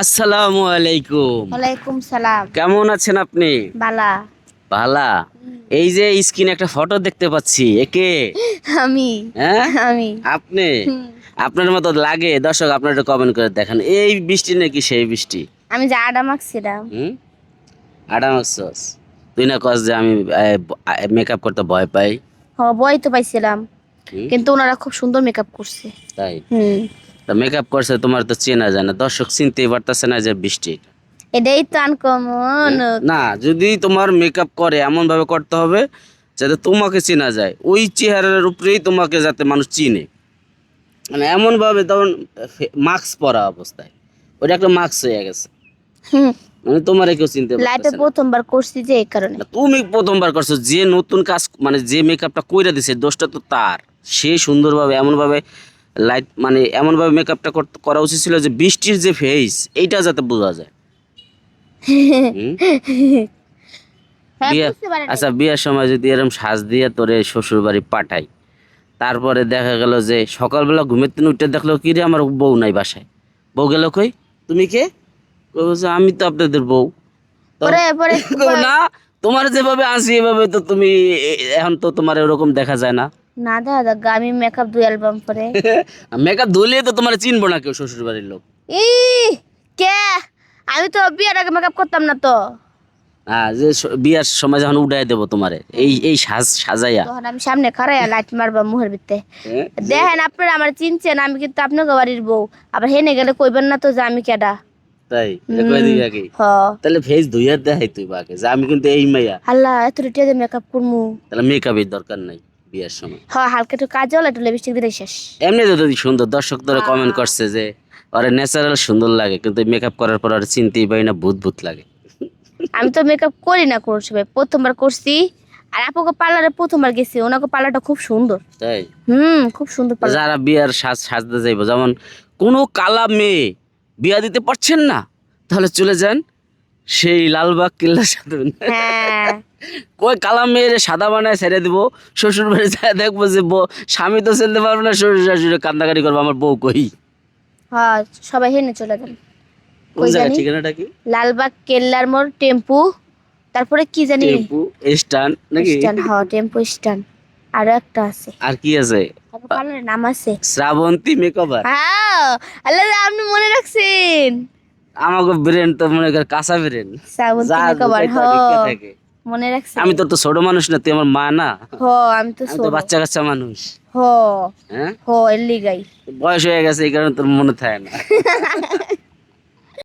আসসালামু আলাইকুম। ওয়ালাইকুম সালাম। কেমন আছেন আপনি? বালা। ভালা। এই যে স্ক্রিনে একটা ফটো দেখতে পাচ্ছি, একে? আমি হ্যাঁ, আমি আপনি? হুম। আপনার মতো লাগে? দর্শক আপনার একটু কমেন্ট করে দেখেন, এই বৃষ্টি নাকি সেই বৃষ্টি? আমি যে আডা মাখছিলাম। হুম, আডামাক্সস। তুই না কস যে আমি মেকআপ করতে ভয় পাই। বই তো পাইছিলাম, হুম, কিন্তু ওনারা খুব সুন্দর মেকআপ করছে। তাই? হুম, তা মেকআপ করছে, তোমার তো চেনা যায় না, দর্শক চিনতেই পারতেছে না যে বৃষ্টি। এটাই তো আনকমন। না, যদি তোমার মেকআপ করে এমন ভাবে করতে হবে যাতে তোমাকে চেনা যায়, ওই চেহারার উপরেই তোমাকে যাতে মানুষ চিনে, মানে এমন ভাবে তখন মাস্ক পরা অবস্থায়, ওটা একটা মাস্ক হয়ে গেছে, মানে তোমার কেউ চিনতে লাইফে পারতেছে না। প্রথমবার করছি যে এই কারণে। না, তুমি প্রথমবার করছো, যে নতুন কাজ মানে যে মেকআপটা কইরা দিছে দোষটা তো তার। সে সুন্দরভাবে এমন ভাবে লাইট মানে এমন ভাবে মেকআপটা করা উচিত ছিল যে বৃষ্টির যে ফেস এইটা যাতে বোঝা যায়। হুম? হ্যাঁ, বিয়া, বুঝতে পারে নাই। আচ্ছা বিয়ার সময় যদি এরকম সাজ দিয়ে তোরে শ্বশুর বাড়ি পাঠাই, তারপরে দেখা গেল যে সকালবেলা ঘুমের থেকে উঠে দেখলো কি রে আমার বউ নাই বাসায়, বউ গেল কই, তুমি কে? কইবো যে আমি তো আপনাদের বউ। তখন পরে পরে কইবো না, তোমার যেভাবে আছি এভাবে তো তুমি এখন তো তোমার এরকম দেখা যায় না। না দাদা, আমি মেকআপ 2 অ্যালবাম পরে। মেকআপ ধুলে তো তোমার চিনবো না কেউ শ্বশুর বাড়ির লোক। ই কে? আমি তো বিয়ের আগে মেকআপ করতাম না তো। হ্যাঁ, যে বিয়ার সময় যখন উঠাই দেবো তোমারে এই এই সাজাইয়া। তখন আমি সামনে খাড়াইয়া লাইট মারবা মুহের ভিতরে। হ্যাঁ, দেখেন, আপনারা আমার চিনছেন, আমি কিন্তু আপনাকে বাড়ির বউ। আবার হেনে গেলে কইবেন না তো যে আমি কেডা। তাই এটা কই দিবি আগে? হ। তাহলে ফেস ধুইয়া দেখাই তুই বাকে যে আমি কিন্তু এই মাইয়া। আল্লাহ, এত রেটে মেকআপ করমু। তাহলে মেকআপের দরকার নাই বিয়ার সময়। হালকা একটু কাজল, একটু লিপস্টিক দিলে শেষ। এমনি তো তুই সুন্দর, দর্শক তোরা কমেন্ট করছে যে ওরে ন্যাচারাল সুন্দর লাগে, কিন্তু মেকআপ করার পর আর চিনতেই পারি না, ভূত ভূত লাগে। আমি তো মেকআপ করি না কোনো সময়, প্রথমবার করছি। আর আপুকে পার্লারে প্রথমবার গেছি, ওনাকে পার্লারটা খুব সুন্দর। তাই খুব সুন্দর পার্লার। যারা বিয়ার সাজতে যাইবো, যেমন কোনো কালা মেয়ে বিয়া দিতে পারছেন না, তাহলে চলে যান সেই লালবাগ কেল্লার সাথে। হ্যাঁ, কই কালা মেয়ের সাদা বানায় ছেড়ে দিব, শ্বশুর বাড়ি যায় দেখবো যে স্বামী তো চলতে পারবো না, শ্বশুর শাশুড়ি কান্দাকাটি করবো আমার বউ কই। হ্যাঁ, সবাই হেনে চলে যান। কোন কই জায়গা, জানি? ঠিকানাটা কি? লালবাগ কেল্লার মোড়, টেম্পু, তারপরে কি জানি টেম্পু স্ট্যান্ড নাকি? স্ট্যান্ড। টেম্পু স্ট্যান্ড। আরো একটা আছে, আর কি আছে? তারপর পার্লারের নাম আছে। শ্রাবন্তী মেকওভার। হ্যাঁ, আল্লাহ, আপনি মনে রাখছেন। আমাকে ব্রেন তো মনে কর কাঁচা ব্রেন, শ্রাবন্তী যা মেকওভার। ঢুকে থাকে। মনে রাখছেন। আমি তো ছোট মানুষ না, তুই আমার মা না, আমি তো আমি তো ছোট। বাচ্চা কাচ্চা মানুষ। হ হ্যাঁ, এর লিগাই। বয়স হয়ে গেছে এই কারণে তোর মনে থাকে না।